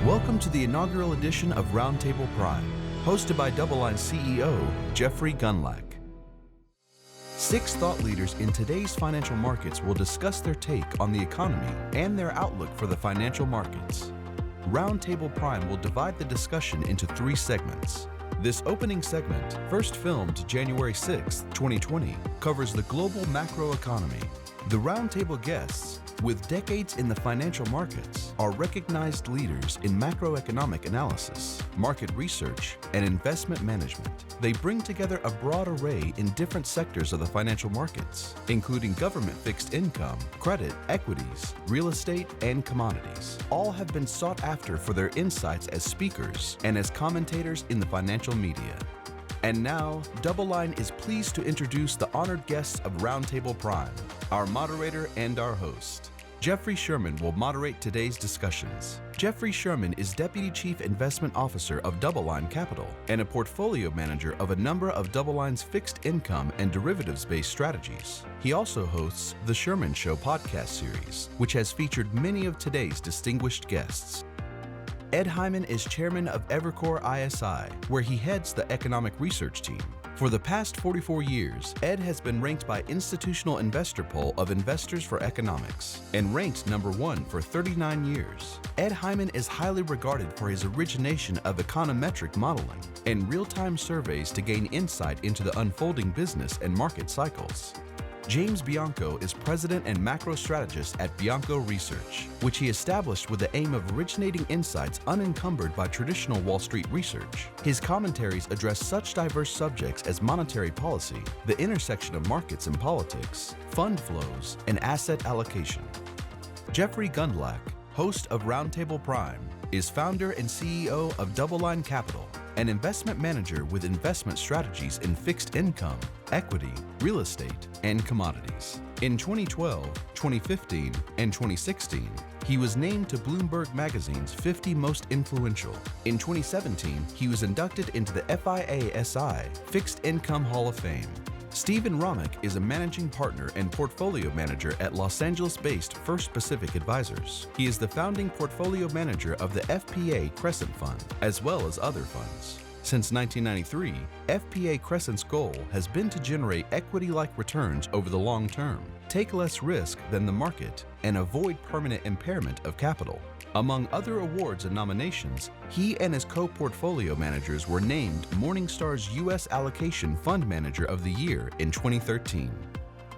Welcome to the inaugural edition of Roundtable Prime, hosted by DoubleLine CEO Jeffrey Gundlach. 6 thought leaders in today's financial markets will discuss their take on the economy and their outlook for the financial markets. Roundtable Prime will divide the discussion into 3 segments. This opening segment, first filmed January 6, 2020, covers the global macroeconomy. The roundtable guests, with decades in the financial markets, are recognized leaders in macroeconomic analysis, market research, and investment management. They bring together a broad array in different sectors of the financial markets, including government fixed income, credit, equities, real estate, and commodities. All have been sought after for their insights as speakers and as commentators in the financial media. And now, DoubleLine is pleased to introduce the honored guests of Roundtable Prime, our moderator and our host. Jeffrey Sherman will moderate today's discussions. Jeffrey Sherman is Deputy Chief Investment Officer of DoubleLine Capital and a portfolio manager of a number of DoubleLine's fixed income and derivatives-based strategies. He also hosts the Sherman Show podcast series, which has featured many of today's distinguished guests. Ed Hyman is chairman of Evercore ISI, where he heads the economic research team. For the past 44 years, Ed has been ranked by Institutional Investor Poll of Investors for Economics and ranked number 1 for 39 years. Ed Hyman is highly regarded for his origination of econometric modeling and real-time surveys to gain insight into the unfolding business and market cycles. James Bianco is president and macro strategist at Bianco Research, which he established with the aim of originating insights unencumbered by traditional Wall Street research. His commentaries address such diverse subjects as monetary policy, the intersection of markets and politics, fund flows, and asset allocation. Jeffrey Gundlach, host of Roundtable Prime, is founder and CEO of DoubleLine Capital, an investment manager with investment strategies in fixed income, equity, real estate, and commodities. In 2012, 2015, and 2016, he was named to Bloomberg Magazine's 50 Most Influential. In 2017, he was inducted into the FIA-SI Fixed Income Hall of Fame. Stephen Romick is a managing partner and portfolio manager at Los Angeles-based First Pacific Advisors. He is the founding portfolio manager of the FPA Crescent Fund, as well as other funds. Since 1993, FPA Crescent's goal has been to generate equity-like returns over the long term, take less risk than the market, and avoid permanent impairment of capital. Among other awards and nominations, he and his co-portfolio managers were named Morningstar's U.S. Allocation Fund Manager of the Year in 2013.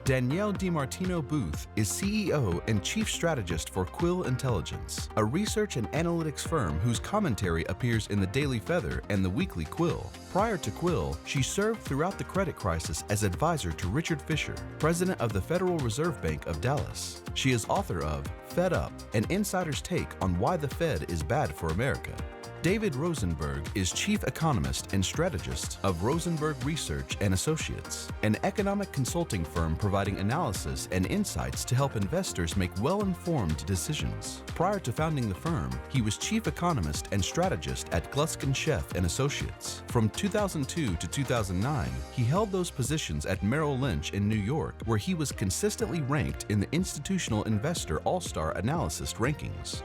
Danielle DiMartino Booth is CEO and Chief Strategist for Quill Intelligence, a research and analytics firm whose commentary appears in the Daily Feather and the Weekly Quill. Prior to Quill, she served throughout the credit crisis as advisor to Richard Fisher, president of the Federal Reserve Bank of Dallas. She is author of Fed Up, an insider's take on why the Fed is bad for America. David Rosenberg is chief economist and strategist of Rosenberg Research and Associates, an economic consulting firm providing analysis and insights to help investors make well-informed decisions. Prior to founding the firm, he was chief economist and strategist at Gluskin Sheff and Associates. From 2002 to 2009, he held those positions at Merrill Lynch in New York, where he was consistently ranked in the Institutional Investor All-Star Analysis rankings.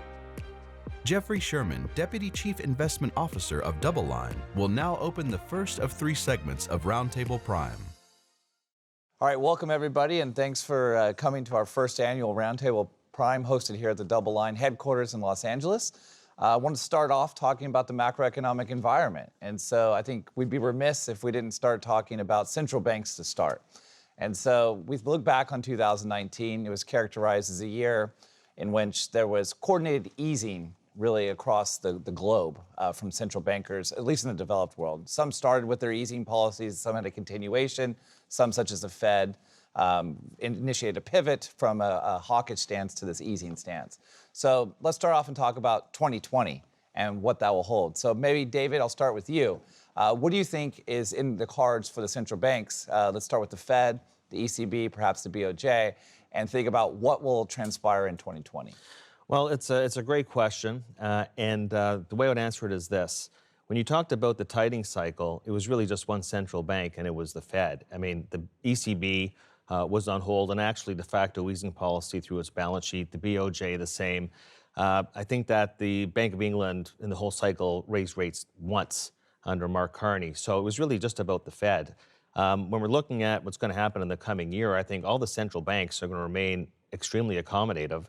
Jeffrey Sherman, Deputy Chief Investment Officer of DoubleLine, will now open the first of 3 segments of Roundtable Prime. All right, welcome everybody, and thanks for coming to our first annual Roundtable Prime hosted here at the DoubleLine headquarters in Los Angeles. I want to start off talking about the macroeconomic environment. And so I think we'd be remiss if we didn't start talking about central banks to start. And so we look back on 2019, it was characterized as a year in which there was coordinated easing really across the globe from central bankers, at least in the developed world. Some started with their easing policies, some had a continuation, some such as the Fed initiated a pivot from a hawkish stance to this easing stance. So let's start off and talk about 2020 and what that will hold. So maybe David, I'll start with you. What do you think is in the cards for the central banks? Let's start with the Fed, the ECB, perhaps the BOJ, and think about what will transpire in 2020. Well, it's a great question, and the way I would answer it is this. When you talked about the tightening cycle, it was really just one central bank, and it was the Fed. I mean, the ECB was on hold, and actually de facto easing policy through its balance sheet. The BOJ the same. I think that the Bank of England in the whole cycle raised rates once under Mark Carney. So it was really just about the Fed. When we're looking at what's going to happen in the coming year, I think all the central banks are going to remain extremely accommodative.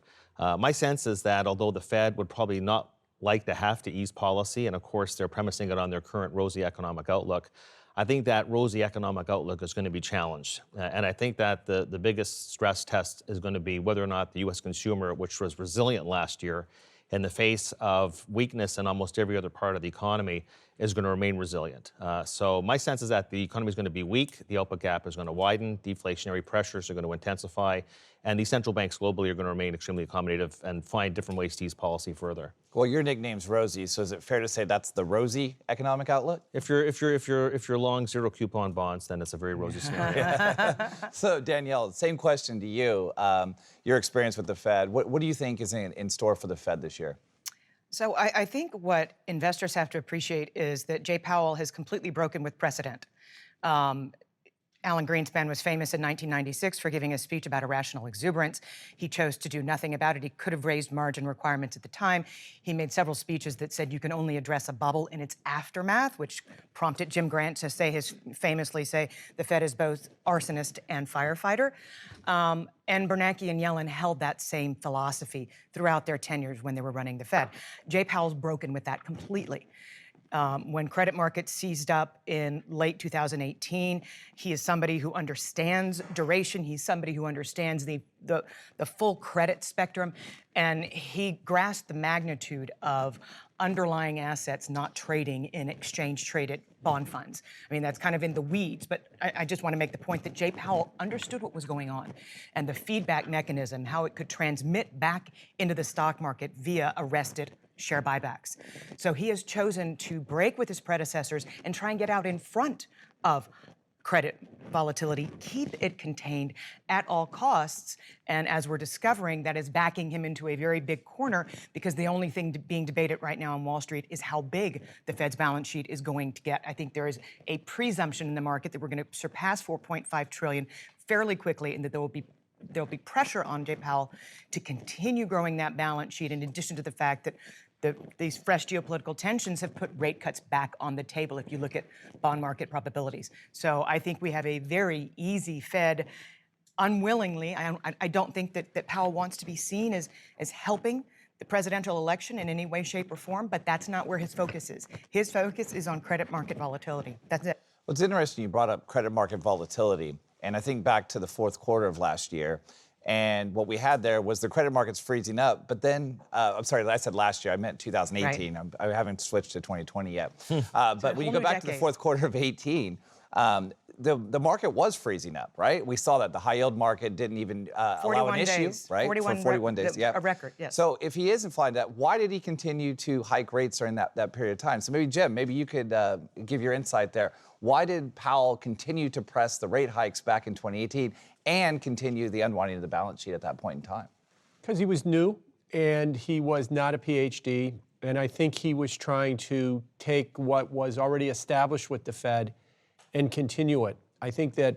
My sense is that although the Fed would probably not like to have to ease policy, and of course they're premising it on their current rosy economic outlook, I think that rosy economic outlook is going to be challenged. And I think that the biggest stress test is going to be whether or not the U.S. consumer, which was resilient last year in the face of weakness in almost every other part of the economy, is going to remain resilient. So my sense is that the economy is going to be weak, the output gap is going to widen, deflationary pressures are going to intensify, and these central banks globally are going to remain extremely accommodative and find different ways to ease policy further. Well, your nickname's Rosie, so is it fair to say that's the rosy economic outlook? If you're long zero coupon bonds, then it's a very rosy scenario. So Danielle, same question to you. Your experience with the Fed, what do you think is in store for the Fed this year? So I think what investors have to appreciate is that Jay Powell has completely broken with precedent. Alan Greenspan was famous in 1996 for giving a speech about irrational exuberance. He chose to do nothing about it. He could have raised margin requirements at the time. He made several speeches that said you can only address a bubble in its aftermath, which prompted Jim Grant to famously say the Fed is both arsonist and firefighter. And Bernanke and Yellen held that same philosophy throughout their tenures when they were running the Fed. Jay Powell's broken with that completely. When credit markets seized up in late 2018, he is somebody who understands duration. He's somebody who understands the full credit spectrum, and he grasped the magnitude of underlying assets not trading in exchange-traded bond funds. I mean, that's kind of in the weeds, but I just want to make the point that Jay Powell understood what was going on and the feedback mechanism, how it could transmit back into the stock market via arrested share buybacks. So he has chosen to break with his predecessors and try and get out in front of credit volatility, keep it contained at all costs. And as we're discovering, that is backing him into a very big corner, because the only thing being debated right now on Wall Street is how big the Fed's balance sheet is going to get. I think there is a presumption in the market that we're going to surpass $4.5 trillion fairly quickly, and that there'll be pressure on Jay Powell to continue growing that balance sheet, in addition to the fact that these fresh geopolitical tensions have put rate cuts back on the table if you look at bond market probabilities. So I think we have a very easy Fed. Unwillingly, I don't think that Powell wants to be seen as helping the presidential election in any way, shape, or form, but that's not where his focus is. His focus is on credit market volatility. That's it. Well, it's interesting you brought up credit market volatility, and I think back to the fourth quarter of last year. And what we had there was the credit markets freezing up. But then, I'm sorry, I said last year, I meant 2018. Right. I haven't switched to 2020 yet. But when you go back to the fourth quarter of 18, the market was freezing up, right? We saw that the high yield market didn't even allow an issue, right? 41 days, yeah. A record, yes. So if he isn't flying that, why did he continue to hike rates during that period of time? So maybe, Jim, maybe you could give your insight there. Why did Powell continue to press the rate hikes back in 2018 and continue the unwinding of the balance sheet at that point in time? Because he was new and he was not a PhD. And I think he was trying to take what was already established with the Fed and continue it. I think that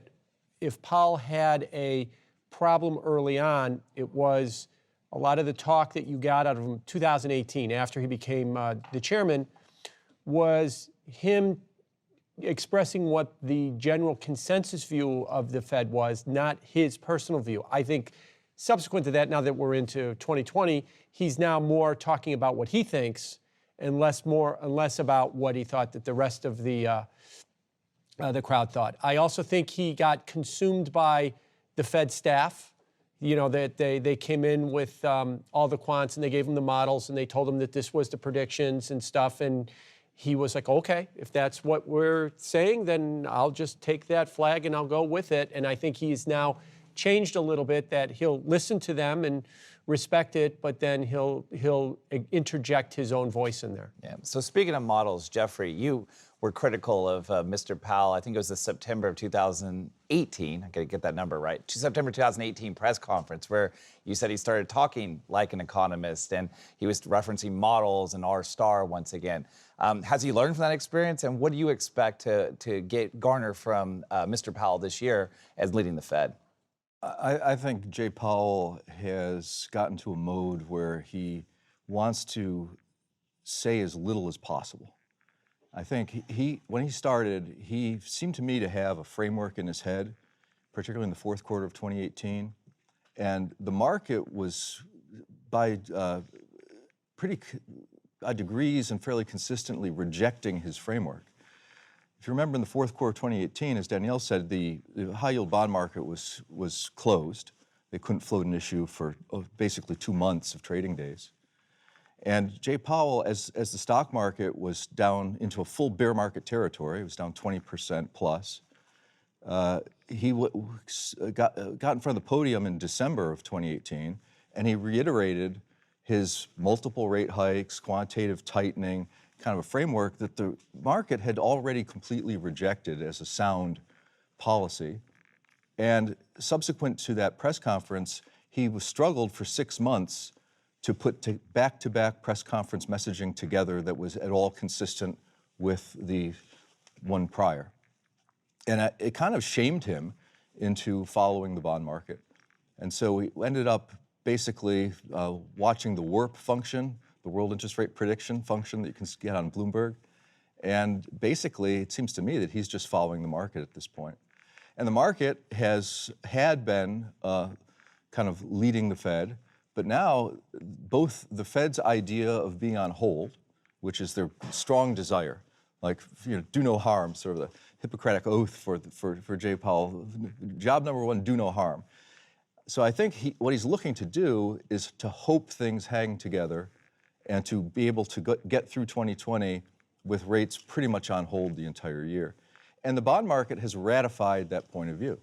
if Powell had a problem early on, it was a lot of the talk that you got out of him 2018 after he became the chairman was him expressing what the general consensus view of the Fed was, not his personal view. I think subsequent to that, now that we're into 2020, he's now more talking about what he thinks and less about what he thought that the rest of the crowd thought. I also think he got consumed by the Fed staff. You know, that they came in with all the quants and they gave him the models and they told him that this was the predictions and stuff, and he was like, okay, if that's what we're saying, then I'll just take that flag and I'll go with it. And I think he's now changed a little bit, that he'll listen to them and respect it, but then he'll interject his own voice in there. Yeah. So speaking of models, Jeffrey, you were critical of Mr. Powell. I think it was the September of 2018. I got to get that number right. September 2018 press conference where you said he started talking like an economist and he was referencing models and R-star once again. Has he learned from that experience, and what do you expect to garner from Mr. Powell this year as leading the Fed? I think Jay Powell has gotten to a mode where he wants to say as little as possible. I think when he started, he seemed to me to have a framework in his head, particularly in the fourth quarter of 2018. And the market was, by degrees and fairly consistently, rejecting his framework. If you remember in the fourth quarter of 2018, as Danielle said, the high-yield bond market was closed. They couldn't float an issue for basically 2 months of trading days. And Jay Powell, as the stock market was down into a full bear market territory, it was down 20% plus, he got in front of the podium in December of 2018, and he reiterated his multiple rate hikes, quantitative tightening, kind of a framework that the market had already completely rejected as a sound policy. And subsequent to that press conference, he struggled for 6 months to put back-to-back press conference messaging together that was at all consistent with the one prior. And it kind of shamed him into following the bond market. And so we ended up basically watching the WIRP function, the World Interest Rate Prediction function that you can get on Bloomberg. And basically, it seems to me that he's just following the market at this point. And the market had been kind of leading the Fed, but now both the Fed's idea of being on hold, which is their strong desire, like, do no harm, sort of the Hippocratic oath for Jay Powell, job number one, do no harm. So I think what he's looking to do is to hope things hang together and to be able to get through 2020 with rates pretty much on hold the entire year. And the bond market has ratified that point of view.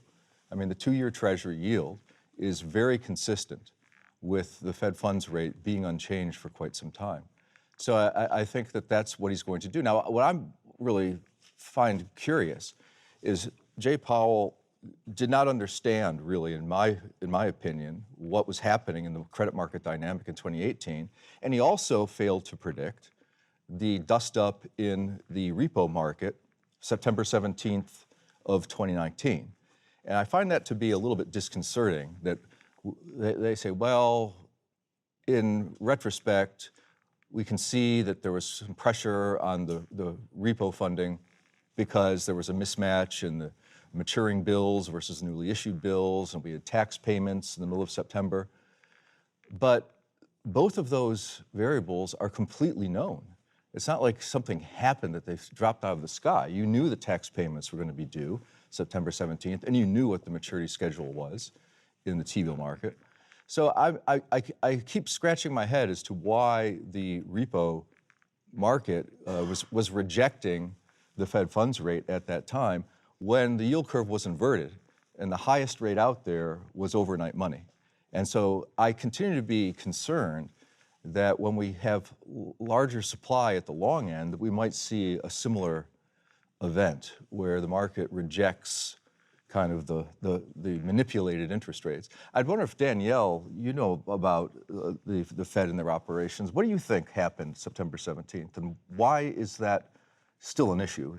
I mean, the 2-year Treasury yield is very consistent with the Fed funds rate being unchanged for quite some time. So I think that that's what he's going to do. Now, what I'm really find curious is Jay Powell did not understand, really, in my opinion, what was happening in the credit market dynamic in 2018, and he also failed to predict the dust-up in the repo market September 17th of 2019. And I find that to be a little bit disconcerting, that they say, well, in retrospect, we can see that there was some pressure on the repo funding because there was a mismatch in the maturing bills versus newly issued bills, and we had tax payments in the middle of September. But both of those variables are completely known. It's not like something happened that they dropped out of the sky. You knew the tax payments were going to be due September 17th, and you knew what the maturity schedule was in the T-bill market. So I keep scratching my head as to why the repo market was rejecting the Fed funds rate at that time when the yield curve was inverted and the highest rate out there was overnight money. And so I continue to be concerned that when we have larger supply at the long end, that we might see a similar event where the market rejects kind of the manipulated interest rates. I'd wonder if, Danielle, you know about the Fed and their operations. What do you think happened September 17th, and why is that still an issue?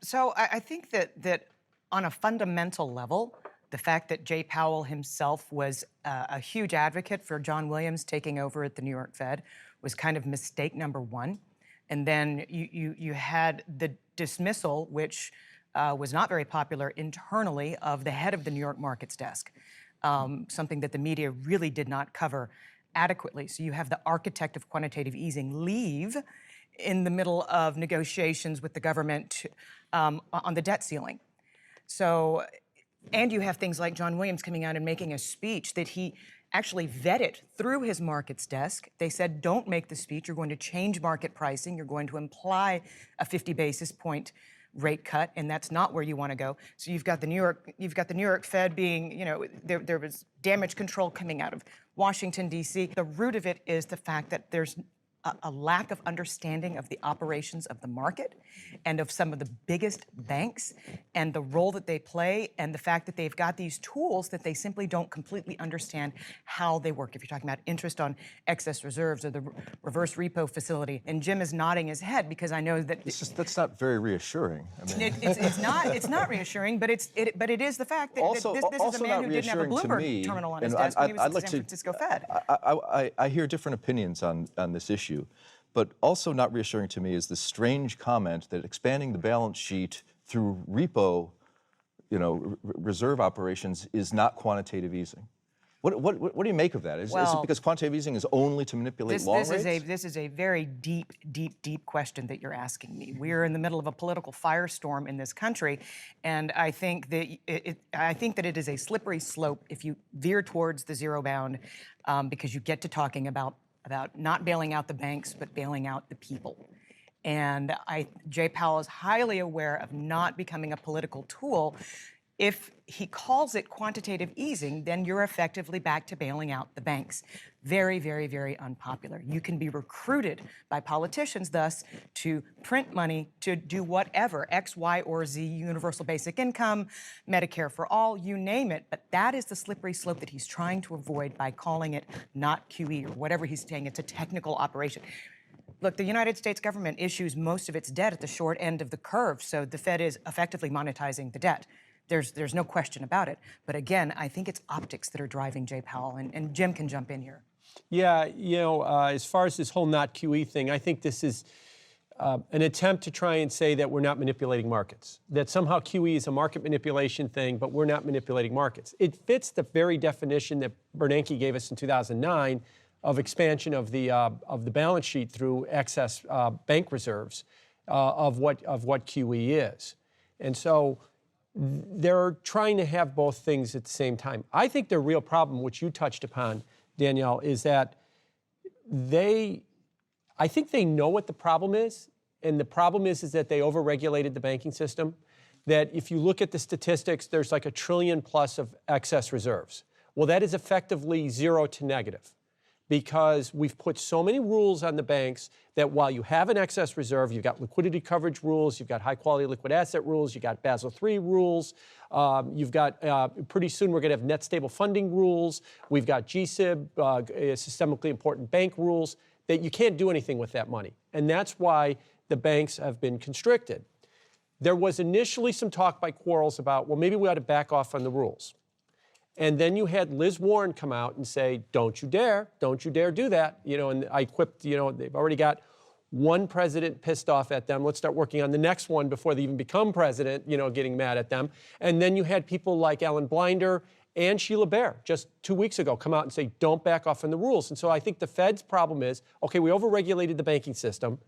So I think that on a fundamental level, the fact that Jay Powell himself was a huge advocate for John Williams taking over at the New York Fed was kind of mistake number one. And then you had the dismissal, which was not very popular internally, of the head of the New York markets desk, something that the media really did not cover adequately. So you have the architect of quantitative easing leave in the middle of negotiations with the government on the debt ceiling. So, and you have things like John Williams coming out and making a speech that he actually vetted through his markets desk. They said, don't make the speech, you're going to change market pricing, you're going to imply a 50 basis point rate cut, and that's not where you want to go. So you've got the New York Fed being, there was damage control coming out of Washington, D.C. The root of it is the fact that there's a lack of understanding of the operations of the market and of some of the biggest banks and the role that they play and the fact that they've got these tools that they simply don't completely understand how they work. If you're talking about interest on excess reserves or the reverse repo facility, and Jim is nodding his head because I know that that's not very reassuring. I mean, it's not reassuring, but it is the fact that, also, this is a man who didn't have a Bloomberg terminal on his desk when he was at the San Francisco Fed. I hear different opinions on this issue. But also not reassuring to me is the strange comment that expanding the balance sheet through repo, reserve operations is not quantitative easing. What do you make of that? Is it because quantitative easing is only to manipulate long rates? This is a very deep question that you're asking me. We're in the middle of a political firestorm in this country, and I think that it is a slippery slope if you veer towards the zero bound, because you get to talking about not bailing out the banks, but bailing out the people. And Jay Powell is highly aware of not becoming a political tool. If he calls it quantitative easing, then you're effectively back to bailing out the banks. Very, very, very unpopular. You can be recruited by politicians, thus, to print money to do whatever, X, Y, or Z, universal basic income, Medicare for all, you name it. But that is the slippery slope that he's trying to avoid by calling it not QE or whatever he's saying. It's a technical operation. Look, the United States government issues most of its debt at the short end of the curve, so the Fed is effectively monetizing the debt. There's no question about it. But again, I think it's optics that are driving Jay Powell, and Jim can jump in here. Yeah, as far as this whole not QE thing, I think this is an attempt to try and say that we're not manipulating markets, that somehow QE is a market manipulation thing, but we're not manipulating markets. It fits the very definition that Bernanke gave us in 2009 of expansion of the balance sheet through excess bank reserves of what QE is. And so they're trying to have both things at the same time. I think the real problem, which you touched upon, Danielle, is that I think they know what the problem is, and the problem is that they overregulated the banking system, that if you look at the statistics, there's like $1 trillion plus of excess reserves. Well, that is effectively zero to negative, because we've put so many rules on the banks that while you have an excess reserve, you've got liquidity coverage rules, you've got high quality liquid asset rules, you've got Basel III rules, you've got, pretty soon we're gonna have net stable funding rules, we've got GSIB, systemically important bank rules, that you can't do anything with that money. And that's why the banks have been constricted. There was initially some talk by Quarles about, well, maybe we ought to back off on the rules. And then you had Liz Warren come out and say, don't you dare do that. And I quipped, they've already got one president pissed off at them. Let's start working on the next one before they even become president, getting mad at them. And then you had people like Alan Blinder and Sheila Bair just 2 weeks ago come out and say, don't back off on the rules. And so I think the Fed's problem is, okay, we overregulated the banking system,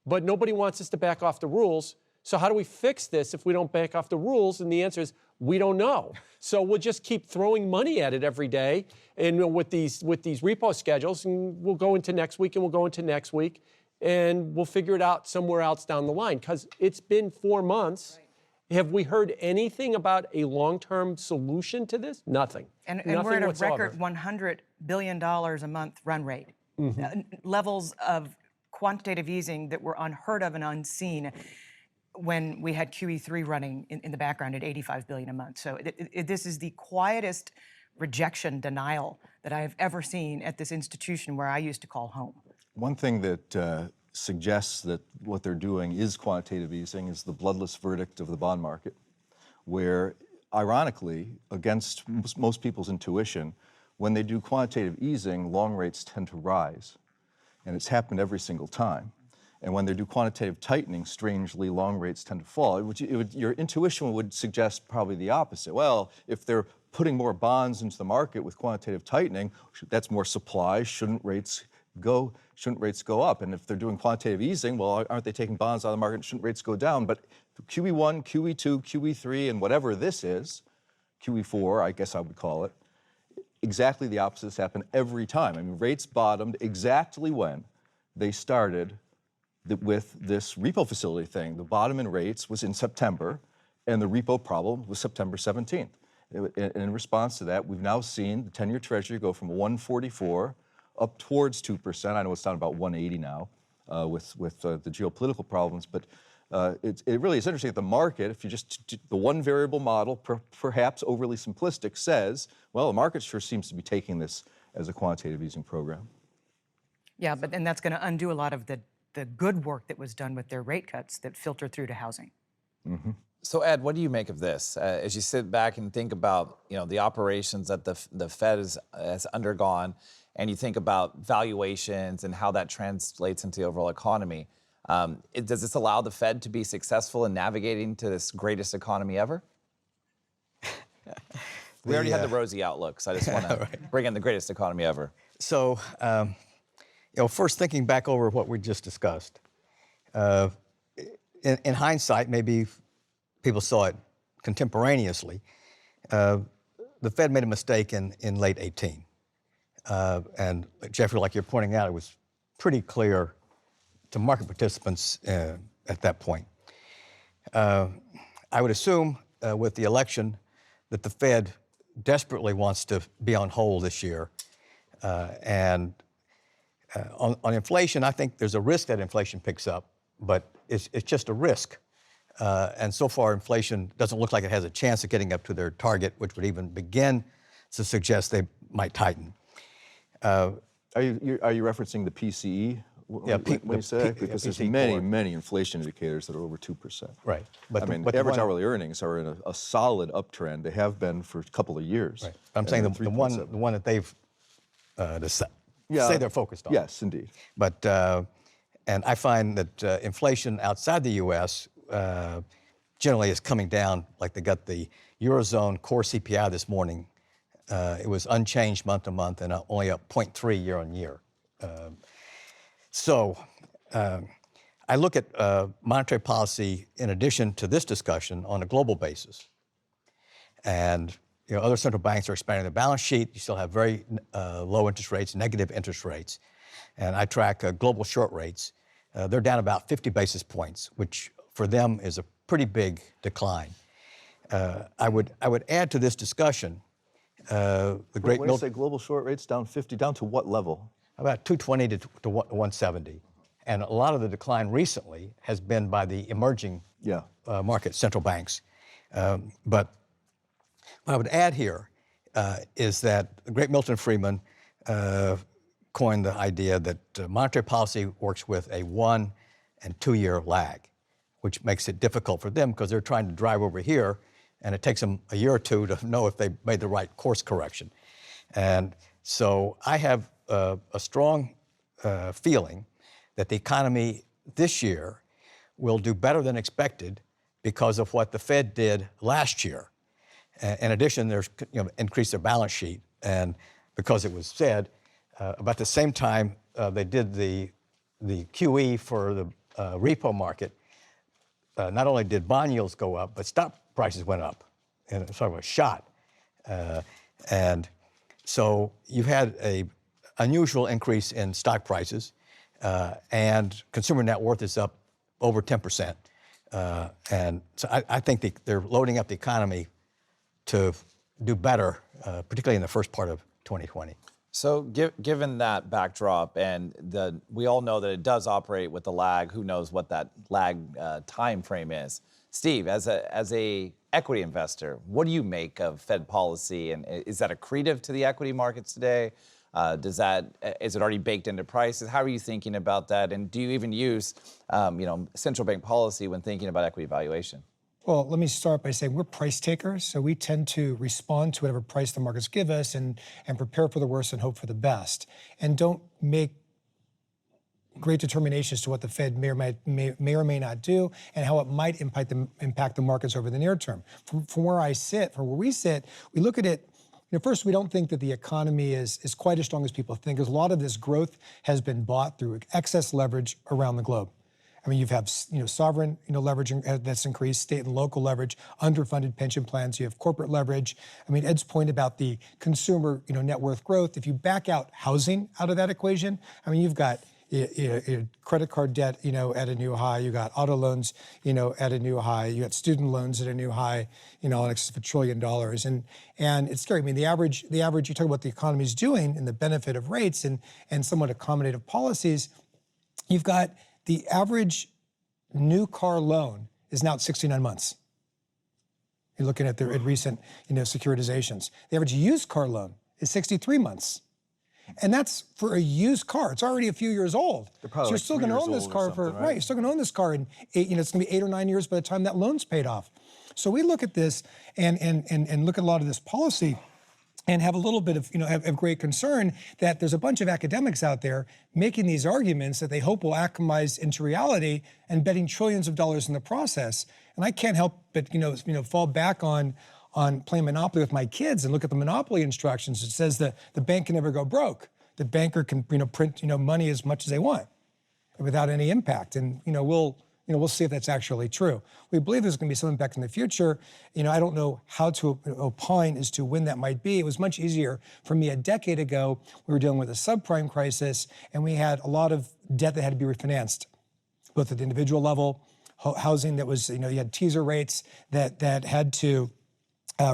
but nobody wants us to back off the rules. So how do we fix this if we don't back off the rules? And the answer is, we don't know. So we'll just keep throwing money at it every day, and with these repo schedules, and we'll go into next week, and we'll go into next week, and we'll figure it out somewhere else down the line. Because it's been 4 months. Right. Have we heard anything about a long-term solution to this? Nothing. And Nothing we're at whatsoever. a record $100 billion a month run rate. Levels of quantitative easing that were unheard of and unseen when we had QE3 running in the background at $85 billion a month. So this is the quietest rejection denial that I have ever seen at this institution where I used to call home. One thing that suggests that what they're doing is quantitative easing is the bloodless verdict of the bond market, where, ironically, against most people's intuition, when they do quantitative easing, long rates tend to rise. And it's happened every single time. And when they do quantitative tightening, strangely, long rates tend to fall. Your intuition would suggest probably the opposite. Well, if they're putting more bonds into the market with quantitative tightening, that's more supply. Shouldn't rates go up? And if they're doing quantitative easing, well, aren't they taking bonds out of the market? Shouldn't rates go down? But QE1, QE2, QE3, and whatever this is, QE4, I guess I would call it, exactly the opposite has happened every time. I mean, rates bottomed exactly when they started with this repo facility thing. The bottom in rates was in September, and the repo problem was September 17th. In response to that, we've now seen the 10-year Treasury go from 144 up towards 2%. I know it's down about 180 now with the geopolitical problems, but it really is interesting that the market, if you just, the one variable model, perhaps overly simplistic, says, well, the market sure seems to be taking this as a quantitative easing program. Yeah, but then that's going to undo a lot of the good work that was done with their rate cuts that filtered through to housing. Mm-hmm. So Ed, what do you make of this? As you sit back and think about, the operations that the Fed has undergone, and you think about valuations and how that translates into the overall economy, does this allow the Fed to be successful in navigating to this greatest economy ever? We already had the rosy outlook, so I just want to bring in the greatest economy ever. So, first thinking back over what we just discussed, in hindsight, maybe people saw it contemporaneously. The Fed made a mistake in late 18. And Jeffrey, like you're pointing out, it was pretty clear to market participants at that point. I would assume with the election that the Fed desperately wants to be on hold this year. On inflation, I think there's a risk that inflation picks up, but it's just a risk. And so far, inflation doesn't look like it has a chance of getting up to their target, which would even begin to suggest they might tighten. Are you referencing the PCE? Yeah, when you say that? Because there's many inflation indicators that are over 2%. Right. But average hourly earnings are in a solid uptrend. They have been for a couple of years. Right. I'm saying the one that they've say they're focused on. Yes, indeed. But and I find that inflation outside the U.S. Generally is coming down. Like they got the Eurozone core CPI this morning. It was unchanged month to month and only up 0.3 year on year. So I look at monetary policy in addition to this discussion on a global basis. And other central banks are expanding their balance sheet. You still have very low interest rates, negative interest rates. And I track global short rates. They're down about 50 basis points, which for them is a pretty big decline. I would add to this discussion the great... When you say global short rates down 50, down to what level? About 220 to 170. And a lot of the decline recently has been by the emerging market central banks. But what I would add here is that the great Milton Friedman coined the idea that monetary policy works with a 1 and 2 year lag, which makes it difficult for them because they're trying to drive over here, and it takes them a year or two to know if they made the right course correction. And so I have a strong feeling that the economy this year will do better than expected because of what the Fed did last year. In addition, there's increased their balance sheet, and because it was said about the same time they did the QE for the repo market. Not only did bond yields go up, but stock prices went up, and it's sort of a shot. And so you had a unusual increase in stock prices, and consumer net worth is up over 10%. And so I think they're loading up the economy to do better, particularly in the first part of 2020. So given that backdrop, and we all know that it does operate with a lag, who knows what that lag time frame is. Steve, as a equity investor, what do you make of Fed policy, and is that accretive to the equity markets today? Is it already baked into prices? How are you thinking about that? And do you even use central bank policy when thinking about equity valuation? Well, let me start by saying we're price takers, so we tend to respond to whatever price the markets give us and prepare for the worst and hope for the best, and don't make great determinations to what the Fed may or may not do and how it might impact the markets over the near term. From where we sit, we look at it. First, we don't think that the economy is quite as strong as people think, because a lot of this growth has been bought through excess leverage around the globe. I mean, you have sovereign leverage that's increased, state and local leverage, underfunded pension plans. You have corporate leverage. I mean, Ed's point about the consumer net worth growth. If you back out housing out of that equation, I mean, you've got credit card debt, at a new high. You got auto loans, at a new high. You got student loans at a new high, in excess of $1 trillion. And it's scary. I mean, the average. You talk about the economy's doing and the benefit of rates and somewhat accommodative policies. You've got the average new car loan is now at 69 months. You're looking at recent, securitizations. The average used car loan is 63 months. And that's for a used car. It's already a few years old. So you're still going to own this car right? You're still going to own this car in it's going to be 8 or 9 years by the time that loan's paid off. So we look at this and look at a lot of this policy and have a little bit of, have great concern that there's a bunch of academics out there making these arguments that they hope will acclimatize into reality and betting trillions of dollars in the process. And I can't help but, fall back on playing Monopoly with my kids and look at the Monopoly instructions. It says that the bank can never go broke. The banker can, print, money as much as they want without any impact. And, we'll see if that's actually true. We believe there's going to be some impact in the future. I don't know how to opine as to when that might be. It was much easier for me a decade ago. We were dealing with a subprime crisis, and we had a lot of debt that had to be refinanced, both at the individual level, housing that was, you had teaser rates that had to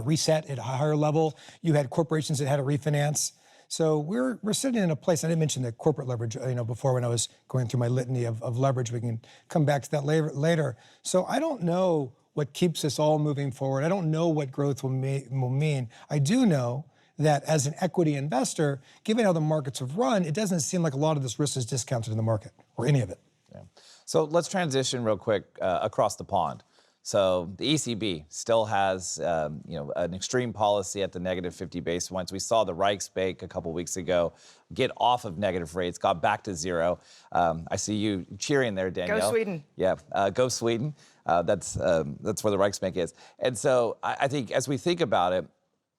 reset at a higher level. You had corporations that had to refinance. So we're sitting in a place. I didn't mention the corporate leverage, before when I was going through my litany of leverage. We can come back to that later. So I don't know what keeps us all moving forward. I don't know what growth will mean. I do know that as an equity investor, given how the markets have run, it doesn't seem like a lot of this risk is discounted in the market, or any of it. Yeah. So let's transition real quick across the pond. So the ECB still has, an extreme policy at the negative 50 basis points. We saw the Reichsbank a couple weeks ago get off of negative rates, got back to zero. I see you cheering there, Danielle. Go Sweden. Yeah, go Sweden. That's where the Reichsbank is. And so I think as we think about it,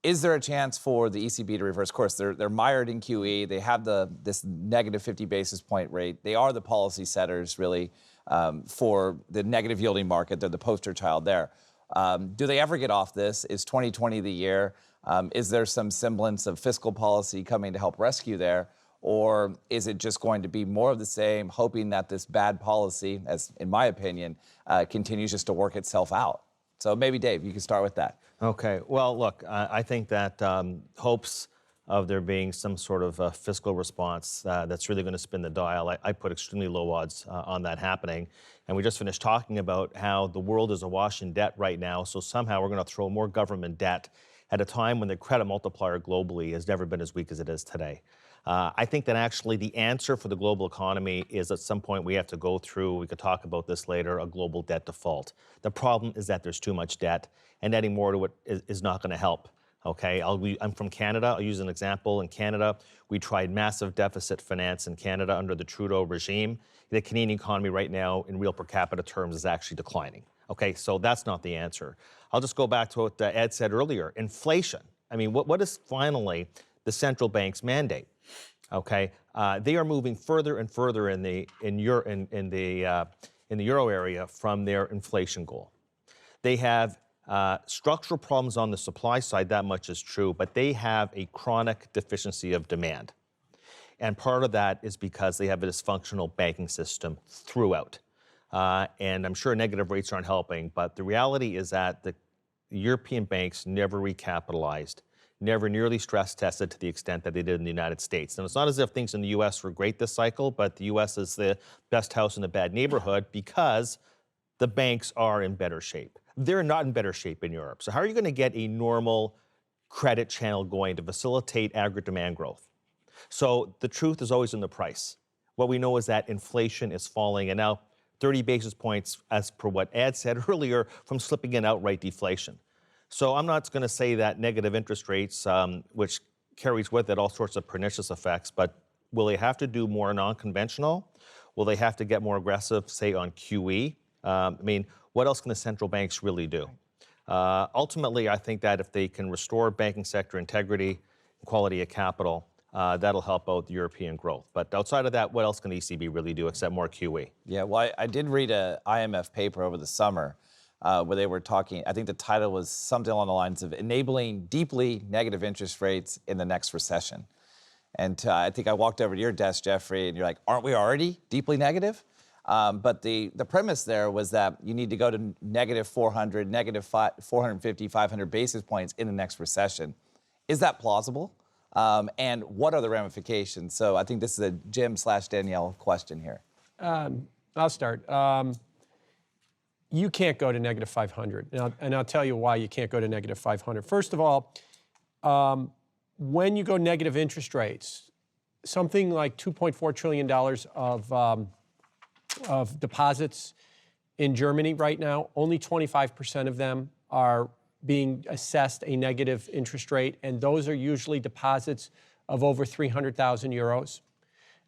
is there a chance for the ECB to reverse course? They're mired in QE. They have this negative 50 basis point rate. They are the policy setters, really. For the negative yielding market. They're the poster child there. Do they ever get off this? Is 2020 the year? Is there some semblance of fiscal policy coming to help rescue there? Or is it just going to be more of the same, hoping that this bad policy, as in my opinion, continues just to work itself out? So maybe, Dave, you can start with that. Okay. Well, look, I think that hopes of there being some sort of fiscal response that's really going to spin the dial. I put extremely low odds on that happening. And we just finished talking about how the world is awash in debt right now. So somehow we're going to throw more government debt at a time when the credit multiplier globally has never been as weak as it is today. I think that actually the answer for the global economy is at some point we have to go through, we could talk about this later, a global debt default. The problem is that there's too much debt, and adding more to it is not going to help. Okay, I'm from Canada. I'll use an example. In Canada, we tried massive deficit finance in Canada under the Trudeau regime. The Canadian economy right now, in real per capita terms, is actually declining. Okay, so that's not the answer. I'll just go back to what Ed said earlier. Inflation. I mean, what is finally the central bank's mandate? Okay, they are moving further and further in the euro area from their inflation goal. They have structural problems on the supply side, that much is true, but they have a chronic deficiency of demand. And part of that is because they have a dysfunctional banking system throughout. And I'm sure negative rates aren't helping, but the reality is that the European banks never recapitalized, never nearly stress tested to the extent that they did in the United States. And it's not as if things in the US were great this cycle, but the US is the best house in a bad neighborhood because the banks are in better shape. They're not in better shape in Europe. So how are you going to get a normal credit channel going to facilitate aggregate demand growth? So the truth is always in the price. What we know is that inflation is falling, and now 30 basis points, as per what Ed said earlier, from slipping in outright deflation. So I'm not going to say that negative interest rates, which carries with it all sorts of pernicious effects, but will they have to do more non-conventional? Will they have to get more aggressive, say, on QE? I mean, what else can the central banks really do? Ultimately, I think that if they can restore banking sector integrity, quality of capital, that'll help out the European growth. But outside of that, what else can the ECB really do except more QE? Yeah, well, I did read an IMF paper over the summer where they were talking, I think the title was something along the lines of enabling deeply negative interest rates in the next recession. And I think I walked over to your desk, Jeffrey, and you're like, aren't we already deeply negative? But the premise there was that you need to go to negative 400, negative 450, 500 basis points in the next recession. Is that plausible? And what are the ramifications? So I think this is a Jim/Danielle question here. I'll start. You can't go to negative 500, and I'll tell you why you can't go to negative 500. First of all, when you go negative interest rates, something like $2.4 trillion of deposits in Germany right now, only 25% of them are being assessed a negative interest rate, and those are usually deposits of over 300,000 euros.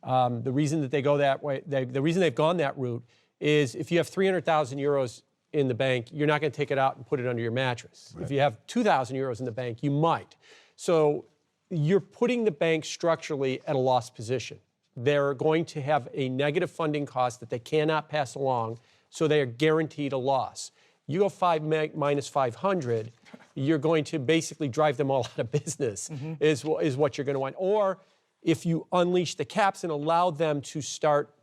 The reason that they go that way, the reason they've gone that route is if you have 300,000 euros in the bank, you're not going to take it out and put it under your mattress. Right. If you have 2,000 euros in the bank, you might. So you're putting the bank structurally at a loss position. They're going to have a negative funding cost that they cannot pass along, so they are guaranteed a loss. You go minus 500, you're going to basically drive them all out of business, is what you're going to want. Or if you unleash the caps and allow them to start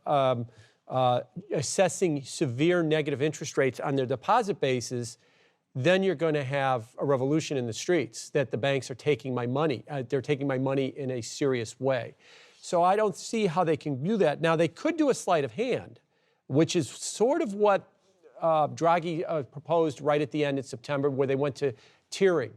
assessing severe negative interest rates on their deposit bases, then you're going to have a revolution in the streets that the banks are taking my money. They're taking my money in a serious way. So I don't see how they can do that. Now, they could do a sleight of hand, which is sort of what Draghi proposed right at the end of September, where they went to tiering.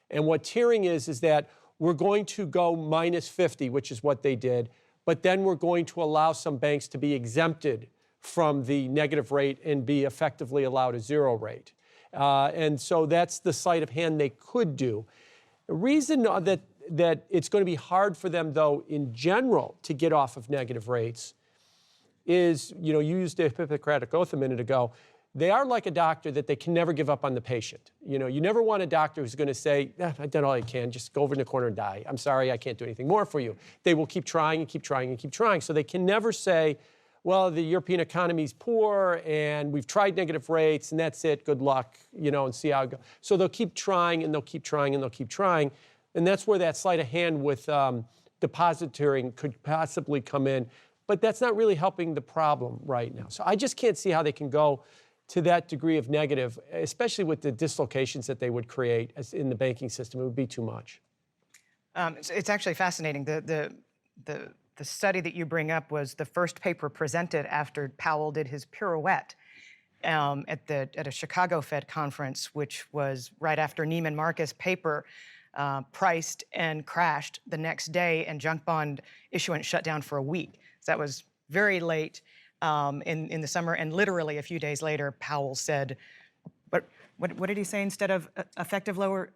And what tiering is that we're going to go minus 50, which is what they did, but then we're going to allow some banks to be exempted from the negative rate and be effectively allowed a zero rate. And so that's the sleight of hand they could do. The reason that it's going to be hard for them, though, in general, to get off of negative rates is, you used a Hippocratic Oath a minute ago. They are like a doctor that they can never give up on the patient. You never want a doctor who's going to say, I've done all I can, just go over in the corner and die. I'm sorry, I can't do anything more for you. They will keep trying and keep trying and keep trying. So they can never say, well, the European economy's poor and we've tried negative rates and that's it, good luck, and see how it goes. So they'll keep trying and they'll keep trying and they'll keep trying. And that's where that sleight of hand with depository could possibly come in. But that's not really helping the problem right now. So I just can't see how they can go to that degree of negative, especially with the dislocations that they would create in the banking system. It would be too much. It's actually fascinating. The study that you bring up was the first paper presented after Powell did his pirouette at a Chicago Fed conference, which was right after Neiman Marcus paper priced and crashed the next day, and junk bond issuance shut down for a week. So that was very late in the summer, and literally a few days later, Powell said, what did he say instead of effective lower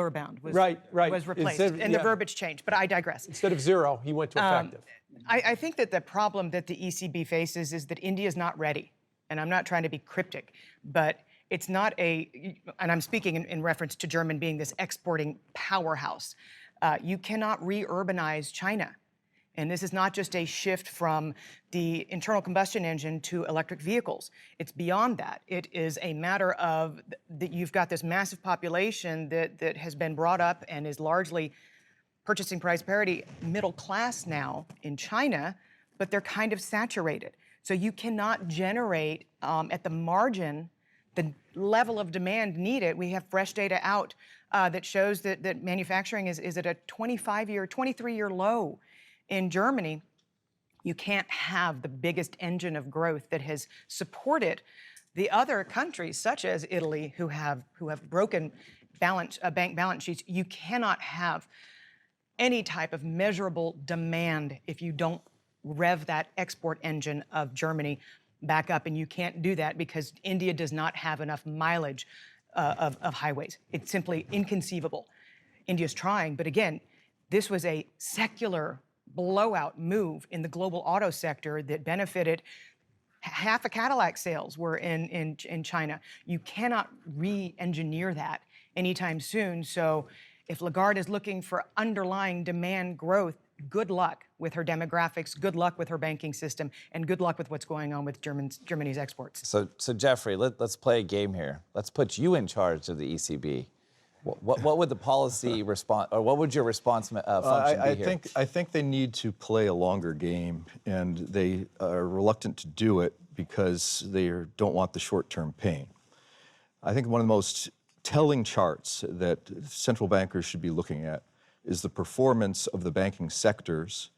bound was replaced, and the verbiage changed. But I digress. Instead of zero, he went to effective. I think that the problem that the ECB faces is that India is not ready, and I'm not trying to be cryptic, but it's not and I'm speaking in reference to Germany being this exporting powerhouse. You cannot re-urbanize China. And this is not just a shift from the internal combustion engine to electric vehicles. It's beyond that. It is a matter of that you've got this massive population that has been brought up and is largely purchasing price parity middle class now in China, but they're kind of saturated. So you cannot generate at the margin the level of demand needed. We have fresh data out that shows that manufacturing is at a 23-year low. In Germany, you can't have the biggest engine of growth that has supported the other countries, such as Italy, who have broken bank balance sheets. You cannot have any type of measurable demand if you don't rev that export engine of Germany back up, and you can't do that because India does not have enough mileage of highways. It's simply inconceivable. India's trying, but again, this was a secular blowout move in the global auto sector that benefited half of Cadillac sales were in China. You cannot re-engineer that anytime soon. So if Lagarde is looking for underlying demand growth, good luck with her demographics, good luck with her banking system, and good luck with what's going on with Germany's exports. So Jeffrey, let's play a game here. Let's put you in charge of the ECB. What would the policy response, or what would your response function be here? I think they need to play a longer game, and they are reluctant to do it because they don't want the short-term pain. I think one of the most telling charts that central bankers should be looking at is the performance of the banking sectors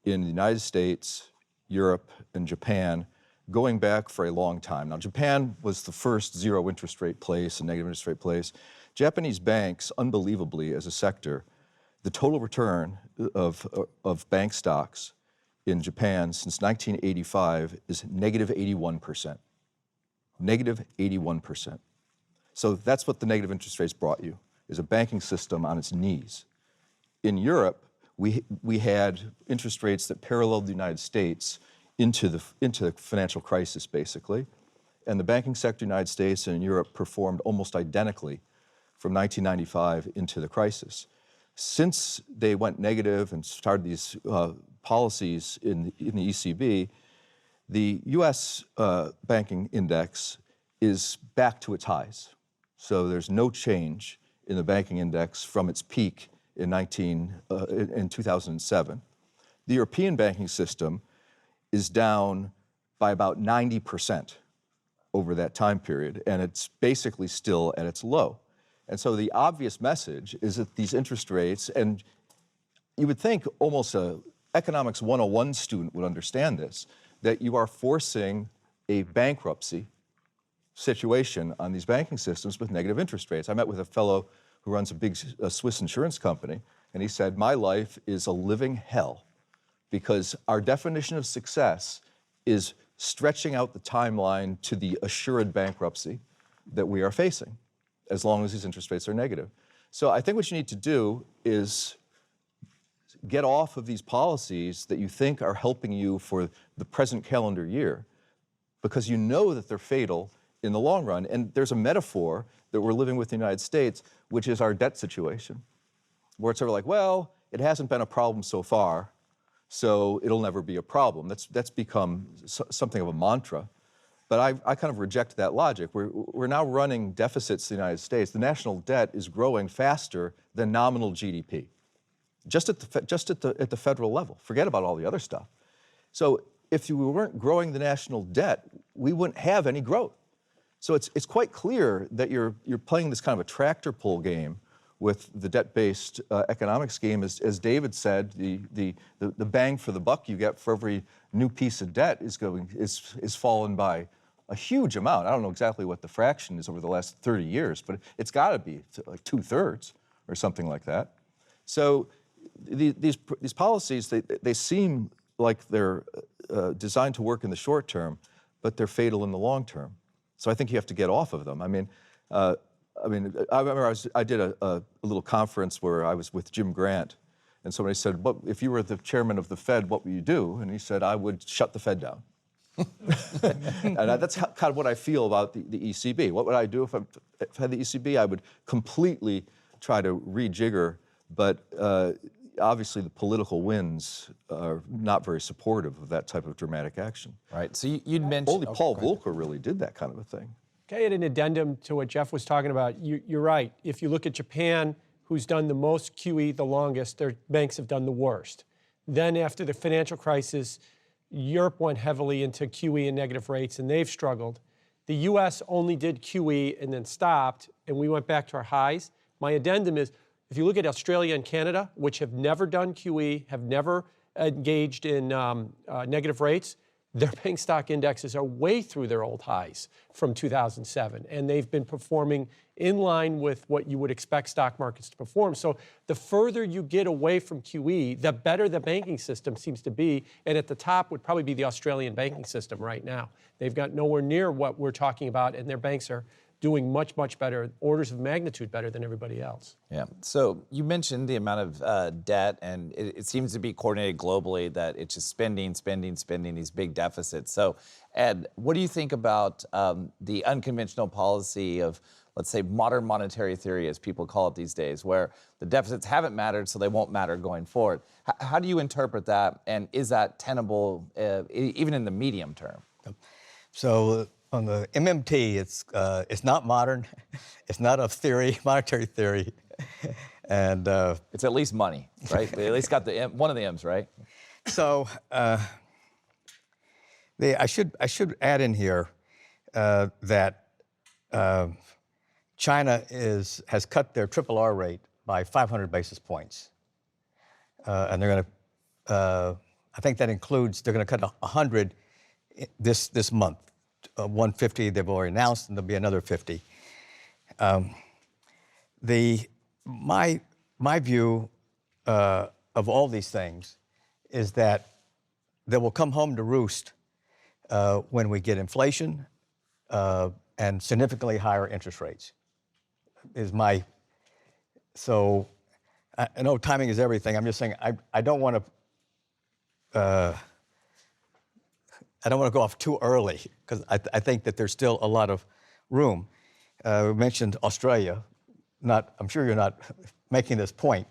in the United States, Europe, and Japan going back for a long time. Now, Japan was the first zero interest rate place and negative interest rate place. Japanese banks, unbelievably, as a sector, the total return of bank stocks in Japan since 1985 is negative 81%. Negative 81%. So that's what the negative interest rates brought you, is a banking system on its knees. In Europe, we had interest rates that paralleled the United States into the financial crisis, basically. And the banking sector in the United States and in Europe performed almost identically from 1995 into the crisis. Since they went negative and started these policies in the ECB, the US banking index is back to its highs. So there's no change in the banking index from its peak in 2007. The European banking system is down by about 90% over that time period, and it's basically still at its low. And so the obvious message is that these interest rates, and you would think almost an economics 101 student would understand this, that you are forcing a bankruptcy situation on these banking systems with negative interest rates. I met with a fellow who runs a big Swiss insurance company, and he said, my life is a living hell because our definition of success is stretching out the timeline to the assured bankruptcy that we are facing, as long as these interest rates are negative. So I think what you need to do is get off of these policies that you think are helping you for the present calendar year, because you know that they're fatal in the long run. And there's a metaphor that we're living with in the United States, which is our debt situation, where it's sort of like, well, it hasn't been a problem so far, so it'll never be a problem. That's become something of a mantra. But I kind of reject that logic. We're now running deficits in the United States. The national debt is growing faster than nominal GDP, just at the federal level. Forget about all the other stuff. So if we weren't growing the national debt, we wouldn't have any growth. So it's quite clear that you're playing this kind of a tractor pull game with the debt-based economics game. As David said, the bang for the buck you get for every new piece of debt is fallen by a huge amount. I don't know exactly what the fraction is over the last 30 years, but it's got to be like 2/3 or something like that. So these policies, they seem like they're designed to work in the short term, but they're fatal in the long term. So I think you have to get off of them. I remember I did a little conference where I was with Jim Grant, and somebody said, "What if you were the chairman of the Fed, what would you do?" And he said, "I would shut the Fed down." And that's kind of what I feel about the ECB. What would I do if I had the ECB? I would completely try to rejigger, but obviously the political winds are not very supportive of that type of dramatic action. Right. So you'd mentioned only Paul Volcker really did that kind of a thing. Can I add an addendum to what Jeff was talking about? You're right. If you look at Japan, who's done the most QE the longest, their banks have done the worst. Then after the financial crisis, Europe went heavily into QE and negative rates, and they've struggled. The US only did QE and then stopped, and we went back to our highs. My addendum is, if you look at Australia and Canada, which have never done QE, have never engaged in negative rates, their bank stock indexes are way through their old highs from 2007, and they've been performing in line with what you would expect stock markets to perform. So the further you get away from QE, the better the banking system seems to be, and at the top would probably be the Australian banking system right now. They've got nowhere near what we're talking about, and their banks are doing much, much better, orders of magnitude better than everybody else. Yeah. So you mentioned the amount of debt, and it seems to be coordinated globally, that it's just spending, these big deficits. So, Ed, what do you think about the unconventional policy of, let's say, modern monetary theory, as people call it these days, where the deficits haven't mattered, so they won't matter going forward? How do you interpret that, and is that tenable even in the medium term? So the MMT, it's not modern. It's not a theory, monetary theory, and it's at least money, right? They at least got the one of the M's, right? So I should add in here that China has cut their RRR rate by 500 basis points, and they're going to. I think that includes they're going to cut 100 this month. 150 they've already announced, and there'll be another 50. My view of all these things is that they will come home to roost when we get inflation and significantly higher interest rates. So I know timing is everything. I'm just saying I don't want to. I don't want to go off too early because I think that there's still a lot of room. We mentioned Australia. I'm sure you're not making this point,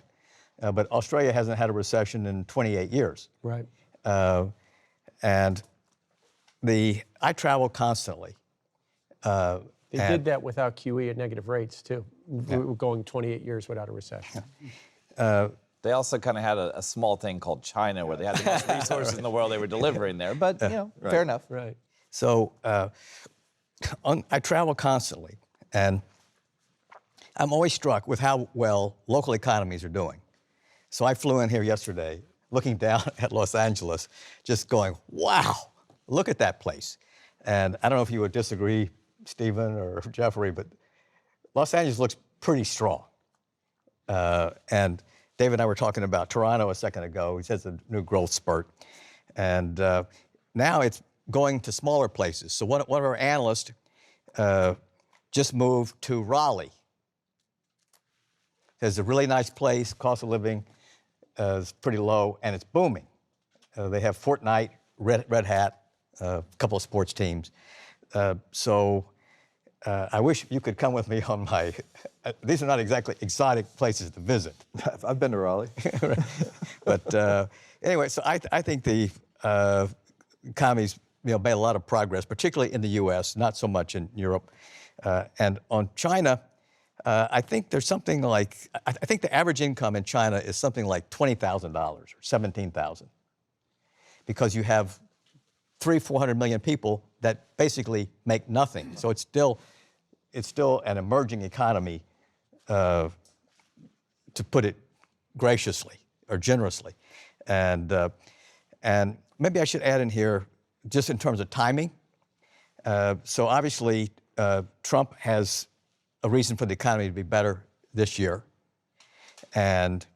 but Australia hasn't had a recession in 28 years. Right. And I travel constantly. They did that without QE at negative rates too. We were going 28 years without a recession. They also kind of had a small thing called China where they had the most resources in the world they were delivering there, but fair enough. Right. So I travel constantly, and I'm always struck with how well local economies are doing. So I flew in here yesterday, looking down at Los Angeles, just going, wow, look at that place. And I don't know if you would disagree, Stephen or Jeffrey, but Los Angeles looks pretty strong. And David and I were talking about Toronto a second ago. He says a new growth spurt. And now it's going to smaller places. So one of our analysts just moved to Raleigh. It's a really nice place, cost of living is pretty low, and it's booming. They have Fortnite, Red Hat, a couple of sports teams. So I wish you could come with me on my, these are not exactly exotic places to visit. I've been to Raleigh. But anyway, so I think the economy's made a lot of progress, particularly in the U.S., not so much in Europe. And on China, I think there's something like, I think the average income in China is something like $20,000 or $17,000, because you have 400 million people that basically make nothing. So it's still an emerging economy, to put it graciously or generously. And maybe I should add in here, just in terms of timing. So obviously, Trump has a reason for the economy to be better this year. And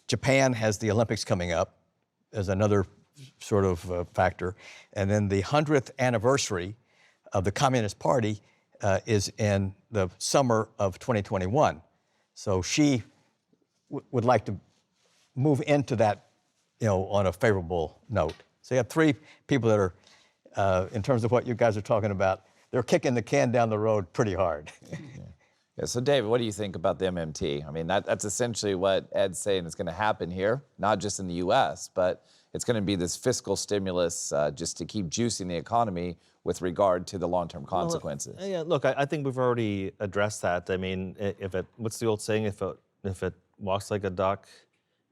Japan has the Olympics coming up as another sort of factor. And then the 100th anniversary of the Communist Party is in the summer of 2021. So Xi would like to move into that, on a favorable note. So you have three people that are, in terms of what you guys are talking about, they're kicking the can down the road pretty hard. Yeah, so David, what do you think about the MMT? I mean, that's essentially what Ed's saying is going to happen here, not just in the U.S., but it's going to be this fiscal stimulus just to keep juicing the economy with regard to the long-term consequences. Well, yeah, look, I think we've already addressed that. I mean, what's the old saying? If it walks like a duck,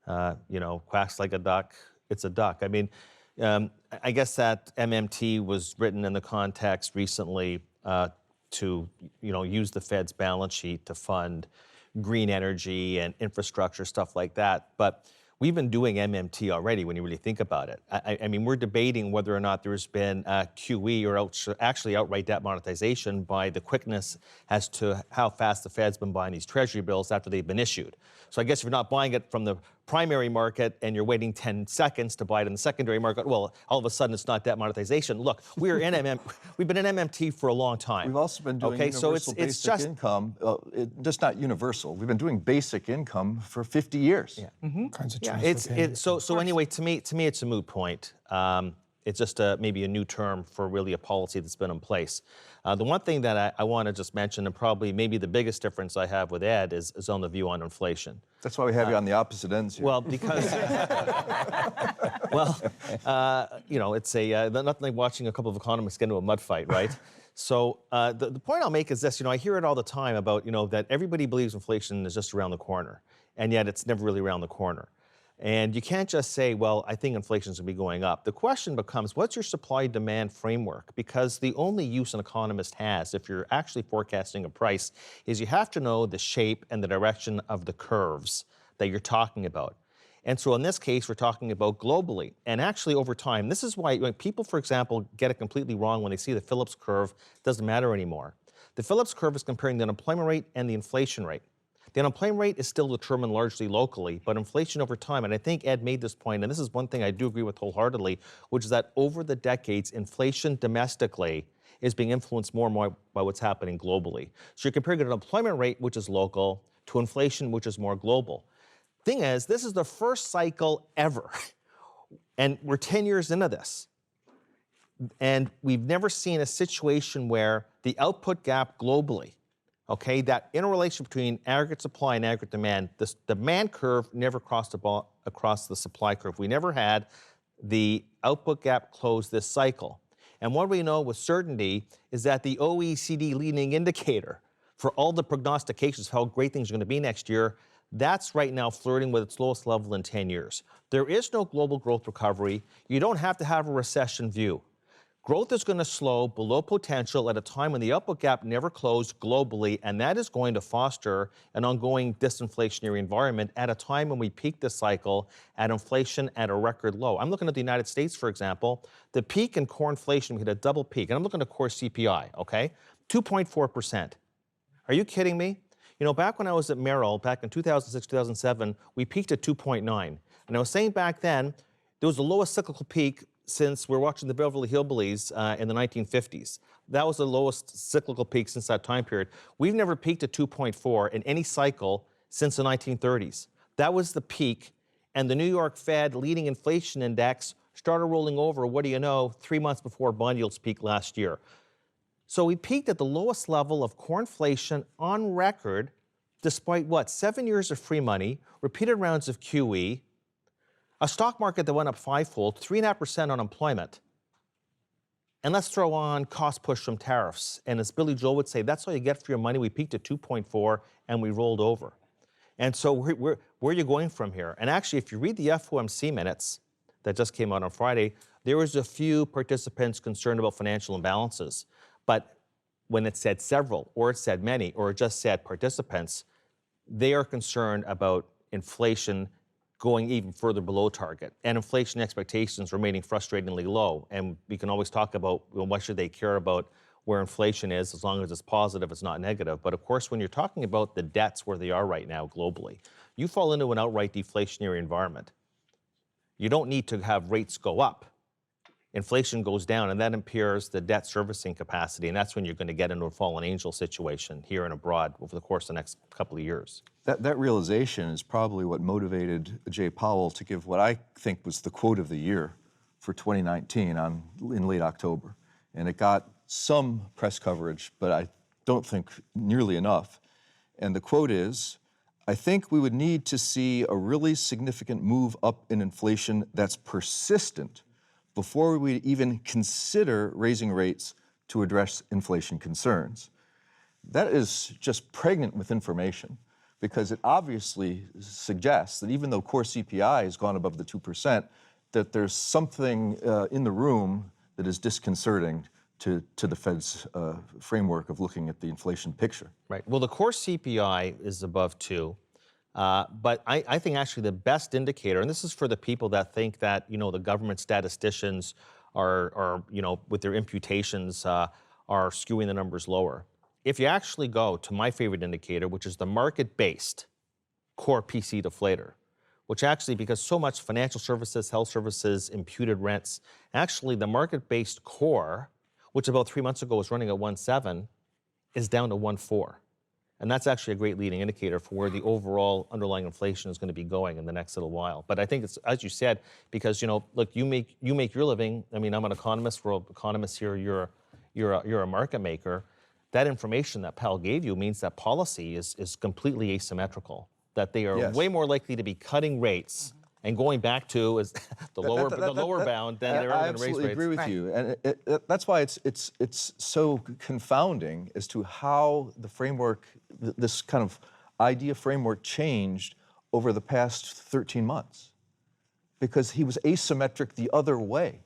quacks like a duck, it's a duck. I mean, I guess that MMT was written in the context recently to use the Fed's balance sheet to fund green energy and infrastructure, stuff like that. But we've been doing MMT already when you really think about it. I mean, we're debating whether or not there's been QE or actually outright debt monetization by the quickness as to how fast the Fed's been buying these treasury bills after they've been issued. So I guess if you're not buying it from the primary market and you're waiting 10 seconds to buy it in the secondary market, well, all of a sudden it's not debt monetization. Look, we've been in MMT for a long time. We've also been doing universal basic income, just not universal. We've been doing basic income for 50 years. Yeah. Kinds of Yeah, so anyway, to me, it's a moot point. It's just maybe a new term for really a policy that's been in place. The one thing that I want to just mention, and probably maybe the biggest difference I have with Ed, is on the view on inflation. That's why we have you on the opposite ends here. Well, because, it's nothing like watching a couple of economists get into a mud fight, right? So the point I'll make is this, I hear it all the time about, that everybody believes inflation is just around the corner, and yet it's never really around the corner. And you can't just say, well, I think inflation's gonna be going up. The question becomes, what's your supply-demand framework? Because the only use an economist has, if you're actually forecasting a price, is you have to know the shape and the direction of the curves that you're talking about. And so in this case, we're talking about globally. And actually over time, this is why when people, for example, get it completely wrong when they see the Phillips curve, it doesn't matter anymore. The Phillips curve is comparing the unemployment rate and the inflation rate. The unemployment rate is still determined largely locally, but inflation over time, and I think Ed made this point, and this is one thing I do agree with wholeheartedly, which is that over the decades, inflation domestically is being influenced more and more by what's happening globally. So you're comparing an unemployment rate, which is local, to inflation, which is more global. Thing is, this is the first cycle ever, and we're 10 years into this, and we've never seen a situation where the output gap globally, okay, that interrelation between aggregate supply and aggregate demand, this demand curve never crossed across the supply curve. We never had the output gap close this cycle. And what we know with certainty is that the OECD leading indicator for all the prognostications of how great things are going to be next year, that's right now flirting with its lowest level in 10 years. There is no global growth recovery. You don't have to have a recession view. Growth is going to slow below potential at a time when the output gap never closed globally, and that is going to foster an ongoing disinflationary environment at a time when we peak this cycle at inflation at a record low. I'm looking at the United States, for example. The peak in core inflation, we hit a double peak, and I'm looking at core CPI, okay? 2.4%. Are you kidding me? Back when I was at Merrill, back in 2006, 2007, we peaked at 2.9. And I was saying back then, there was the lowest cyclical peak since we're watching the Beverly Hillbillies in the 1950s. That was the lowest cyclical peak since that time period. We've never peaked at 2.4 in any cycle since the 1930s. That was the peak, and the New York Fed leading inflation index started rolling over, 3 months before bond yields peaked last year. So we peaked at the lowest level of core inflation on record, despite 7 years of free money, repeated rounds of QE, a stock market that went up fivefold, 3.5% unemployment. And let's throw on cost push from tariffs. And as Billy Joel would say, that's all you get for your money. We peaked at 2.4 and we rolled over. And so where are you going from here? And actually, if you read the FOMC minutes that just came out on Friday, there was a few participants concerned about financial imbalances. But when it said several, or it said many, or it just said participants, they are concerned about inflation going even further below target, and inflation expectations remaining frustratingly low. And we can always talk about, why should they care about where inflation is, as long as it's positive, it's not negative. But of course, when you're talking about the debts where they are right now globally, you fall into an outright deflationary environment. You don't need to have rates go up. Inflation goes down, and that impairs the debt servicing capacity, and that's when you're going to get into a fallen angel situation here and abroad over the course of the next couple of years. That realization is probably what motivated Jay Powell to give what I think was the quote of the year for 2019 in late October. And it got some press coverage, but I don't think nearly enough. And the quote is, "I think we would need to see a really significant move up in inflation that's persistent before we even consider raising rates to address inflation concerns." That is just pregnant with information, because it obviously suggests that even though core CPI has gone above the 2%, that there's something in the room that is disconcerting to the Fed's framework of looking at the inflation picture. Right. Well, the core CPI is above 2. But I think actually the best indicator, and this is for the people that think that, the government statisticians are with their imputations, are skewing the numbers lower. If you actually go to my favorite indicator, which is the market-based core PC deflator, which actually, because so much financial services, health services, imputed rents, actually the market-based core, which about 3 months ago was running at 1.7, is down to 1.4. And that's actually a great leading indicator for where the overall underlying inflation is going to be going in the next little while. But I think it's, as you said, because, look, you make your living. I mean, I'm an economist. We're all economists here. You're a market maker. That information that Powell gave you means that policy is completely asymmetrical, that they are way more likely to be cutting rates and going back to the lower bound than they're going to raise rates. I absolutely agree with you, and that's why it's so confounding as to how the framework, this kind of idea framework, changed over the past 13 months, because he was asymmetric the other way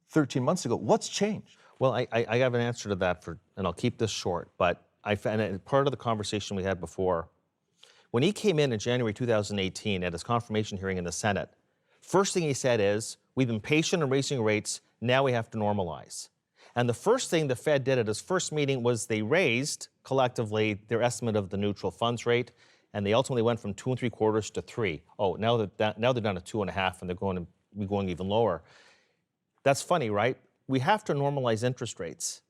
13 months ago. What's changed? Well, I have an answer to that, and I'll keep this short. But part of the conversation we had before. When he came in January 2018 at his confirmation hearing in the Senate, first thing he said is, we've been patient in raising rates, now we have to normalize. And the first thing the Fed did at his first meeting was they raised, collectively, their estimate of the neutral funds rate, and they ultimately went from 2 3/4 to 3. Oh, now they're down to 2.5, and they're going to be going even lower. That's funny, right? We have to normalize interest rates.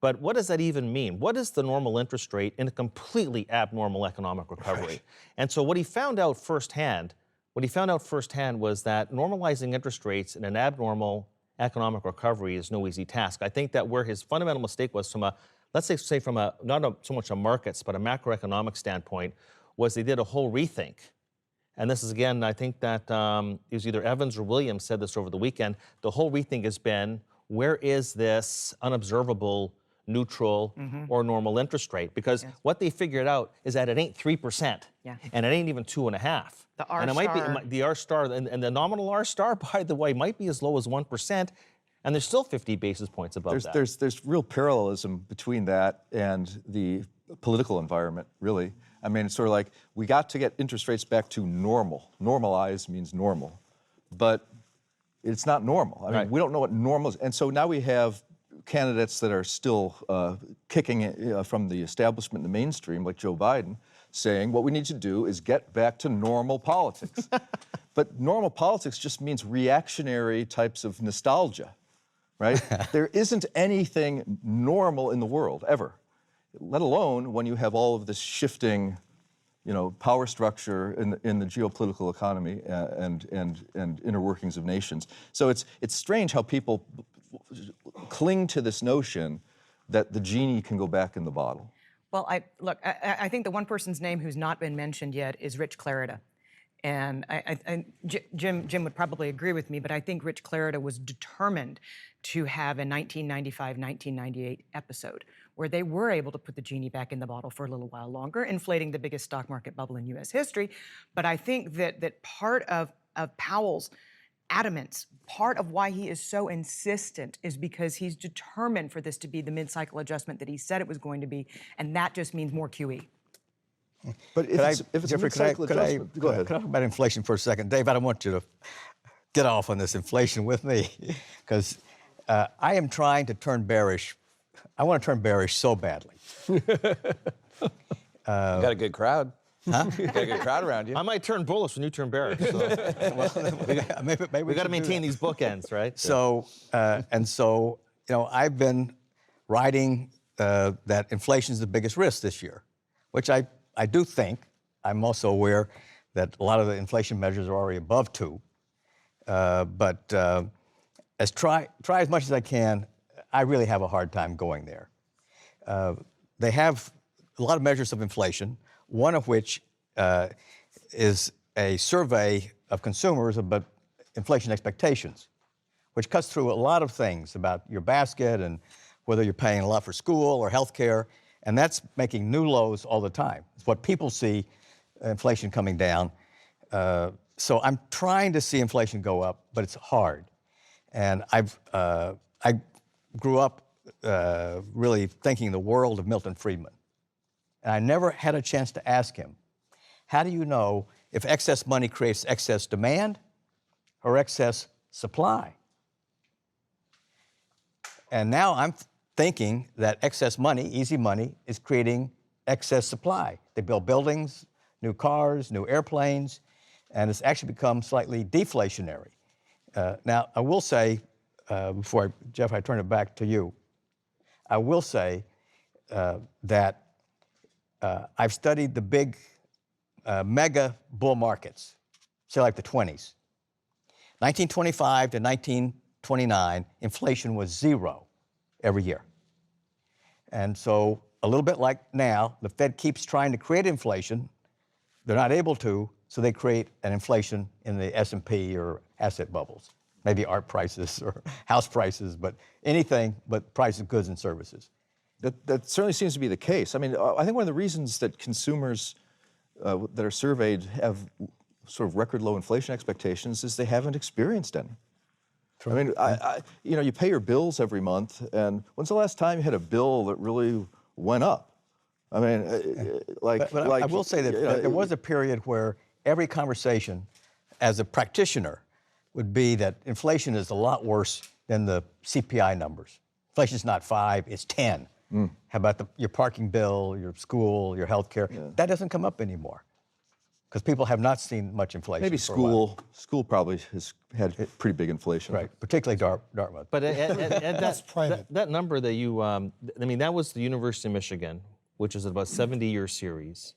But what does that even mean? What is the normal interest rate in a completely abnormal economic recovery? Right. And so what he found out firsthand was that normalizing interest rates in an abnormal economic recovery is no easy task. I think that where his fundamental mistake was from not so much a markets, but a macroeconomic standpoint, was they did a whole rethink. And this is, again, I think that it was either Evans or Williams said this over the weekend. The whole rethink has been, where is this unobservable neutral or normal interest rate? Because what they figured out is that it ain't 3%, and it ain't even 2.5. The R and it star. might be the R star, and the nominal R star, by the way, might be as low as 1%, and there's still 50 basis points above that. There's real parallelism between that and the political environment, really. I mean, it's sort of like, we got to get interest rates back to normal. Normalize means normal, but it's not normal. I mean, we don't know what normal is, and so now we have candidates that are still kicking from the establishment in the mainstream, like Joe Biden, saying what we need to do is get back to normal politics. But normal politics just means reactionary types of nostalgia, right? There isn't anything normal in the world, ever, let alone when you have all of this shifting, power structure in the geopolitical economy and inner workings of nations. So it's strange how people cling to this notion that the genie can go back in the bottle. Well, I think the one person's name who's not been mentioned yet is Rich Clarida. And Jim would probably agree with me, but I think Rich Clarida was determined to have a 1995-1998 episode where they were able to put the genie back in the bottle for a little while longer, inflating the biggest stock market bubble in U.S. history. But I think that part of Powell's adamance, part of why he is so insistent, is because he's determined for this to be the mid-cycle adjustment that he said it was going to be, and that just means more QE. But if it's Jeffrey, mid-cycle adjustment, go ahead. Could I talk about inflation for a second? Dave, I don't want you to get off on this inflation with me, because I am trying to turn bearish. I want to turn bearish so badly. You got a good crowd. Huh? You got a good crowd around you. I might turn bullish when you turn bearish. So. Maybe we got to maintain these bookends, right? So, I've been writing that inflation is the biggest risk this year, which I do think. I'm also aware that a lot of the inflation measures are already above 2. But try as much as I can, I really have a hard time going there. They have a lot of measures of inflation, one of which is a survey of consumers about inflation expectations, which cuts through a lot of things about your basket and whether you're paying a lot for school or health care, and that's making new lows all the time. It's what people see, inflation coming down. So I'm trying to see inflation go up, but it's hard. And I grew up really thinking the world of Milton Friedman. And I never had a chance to ask him, how do you know if excess money creates excess demand or excess supply? And now I'm thinking that excess money, easy money, is creating excess supply. They build buildings, new cars, new airplanes, and it's actually become slightly deflationary. Now, I will say, Jeff, I turn it back to you, I will say that I've studied the big mega bull markets, say like the 20s. 1925 to 1929, inflation was 0 every year. And so a little bit like now, the Fed keeps trying to create inflation. They're not able to, so they create an inflation in the S&P or asset bubbles. Maybe art prices or house prices, but anything but price of goods and services. That certainly seems to be the case. I mean, I think one of the reasons that consumers that are surveyed have sort of record low inflation expectations is they haven't experienced any. I mean, you know, you pay your bills every month, and when's the last time you had a bill that really went up? I mean, But I will say that there was a period where every conversation, as a practitioner, would be that inflation is a lot worse than the CPI numbers. Inflation's not 5, it's 10. How about your parking bill, your school, your health care? Yeah. That doesn't come up anymore because people have not seen much inflation. Maybe for a while. School probably has had pretty big inflation. Right, particularly Dartmouth. But That's private. that number that you, I mean, that was the University of Michigan, which is about a 70-year series.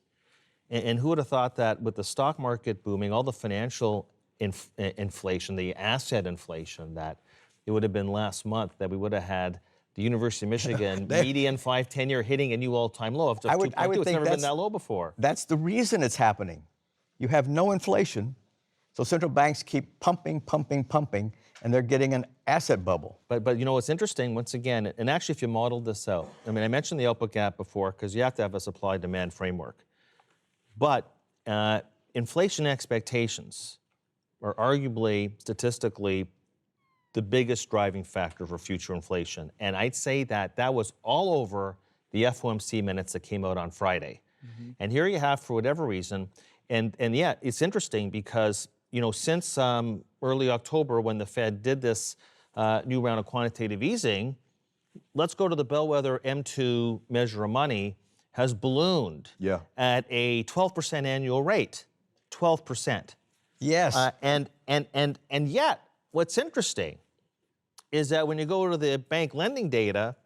And who would have thought that with the stock market booming, all the financial inflation, the asset inflation, that it would have been last month that we would have had the University of Michigan median 5-10-year hitting a new all-time low of 2.2. It's never been that low before. That's the reason it's happening. You have no inflation, so central banks keep pumping, and they're getting an asset bubble. But you know what's interesting, once again, and actually if you modeled this out, I mean, I mentioned the output gap before because you have to have a supply-demand framework. But inflation expectations are arguably, statistically, the biggest driving factor for future inflation. And I'd say that that was all over the FOMC minutes that came out on Friday. And here you have, for whatever reason, and yeah, it's interesting because, you know, since early October when the Fed did this new round of quantitative easing, let's go to the bellwether M2 measure of money has ballooned at a 12% annual rate, 12%. Yes. And yet, what's interesting is that when you go to the bank lending data,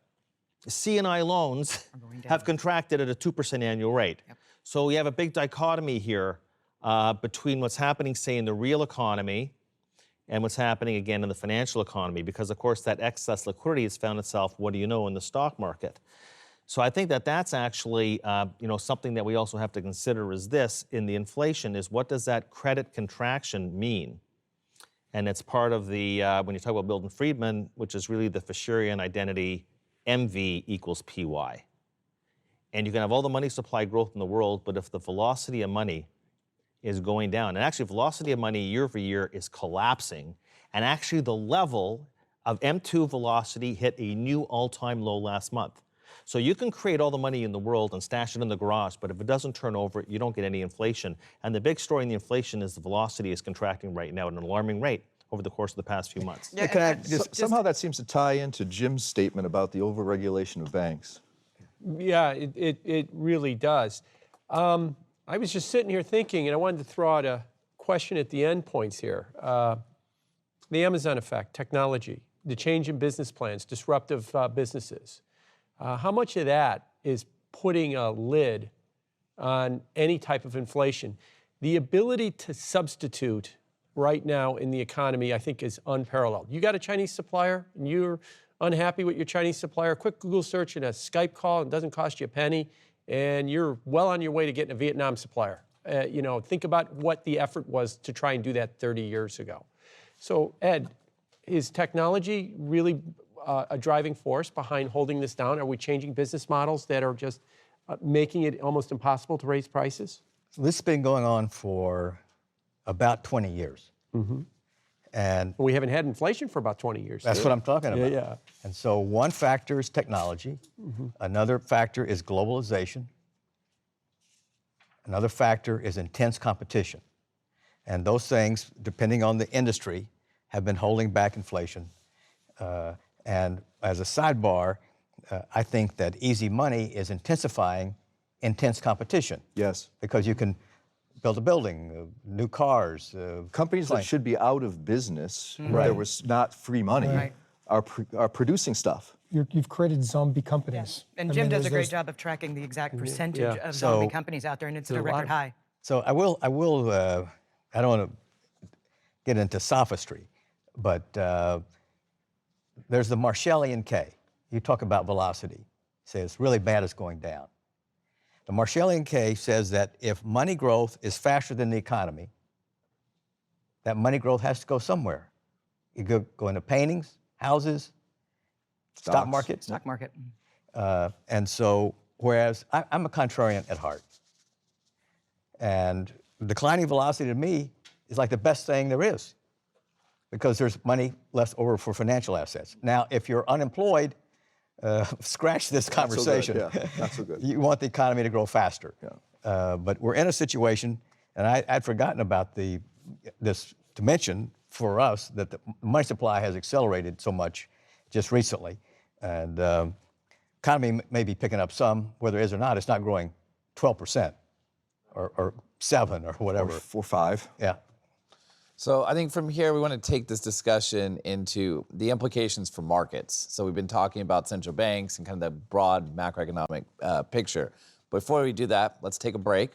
C&I loans have contracted at a 2% annual rate. So we have a big dichotomy here between what's happening, say, in the real economy and what's happening, again, in the financial economy, because, of course, that excess liquidity has found itself, what do you know, in the stock market. So I think that that's actually, you know, something that we also have to consider is this, in the inflation, is what does that credit contraction mean? And it's part of the, when you talk about Milton Friedman, which is really the Fisherian identity, MV equals PY. And you can have all the money supply growth in the world, but if the velocity of money is going down, and actually velocity of money year over year is collapsing, and actually the level of M2 velocity hit a new all-time low last month. So you can create all the money in the world and stash it in the garage, but if it doesn't turn over, you don't get any inflation. And the big story in the inflation is the velocity is contracting right now at an alarming rate over the course of the past few months. Yeah, somehow that seems to tie into Jim's statement about the overregulation of banks. Yeah, it really does. I was just sitting here thinking, and I wanted to throw out a question at the end points here. The Amazon effect, technology, the change in business plans, disruptive businesses. How much of that is putting a lid on any type of inflation? The ability to substitute right now in the economy, I think, is unparalleled. You got a Chinese supplier and you're unhappy with your Chinese supplier, quick Google search and a Skype call, and it doesn't cost you a penny, and you're well on your way to getting a Vietnam supplier. You know, think about what the effort was to try and do that 30 years ago. So, Ed, is technology really a driving force behind holding this down? Are we changing business models that are just making it almost impossible to raise prices? So this has been going on for about 20 years. And we haven't had inflation for about 20 years. That's what I'm talking about. Yeah. And so one factor is technology. Another factor is globalization. Another factor is intense competition. And those things, depending on the industry, have been holding back inflation. And as a sidebar, I think that easy money is intensifying intense competition. Yes. Because you can build a building, new cars. Companies that should be out of business, there was not free money, are producing stuff. you've created zombie companies. And I Jim mean, does a great there's- job of tracking the exact percentage Yeah. of So- zombie companies out there, and it's at a record high. So I don't want to get into sophistry, but there's the Marshallian K. You talk about velocity. Say it's really bad, it's going down. The Marshallian K says that if money growth is faster than the economy, that money growth has to go somewhere. You go into paintings, houses, stock market. Stock market. And so, whereas I'm a contrarian at heart. And declining velocity to me is like the best thing there is because there's money left over for financial assets. Now, if you're unemployed, scratch this conversation. Not so good, yeah, not so good. You want the economy to grow faster. Yeah. But we're in a situation, and I'd forgotten about this to mention for us that the money supply has accelerated so much just recently. And economy may be picking up some, whether it is or not, it's not growing 12% or 7 or whatever. Or 5. Yeah. So I think from here we want to take this discussion into the implications for markets. So we've been talking about central banks and kind of the broad macroeconomic picture. Before we do that, let's take a break.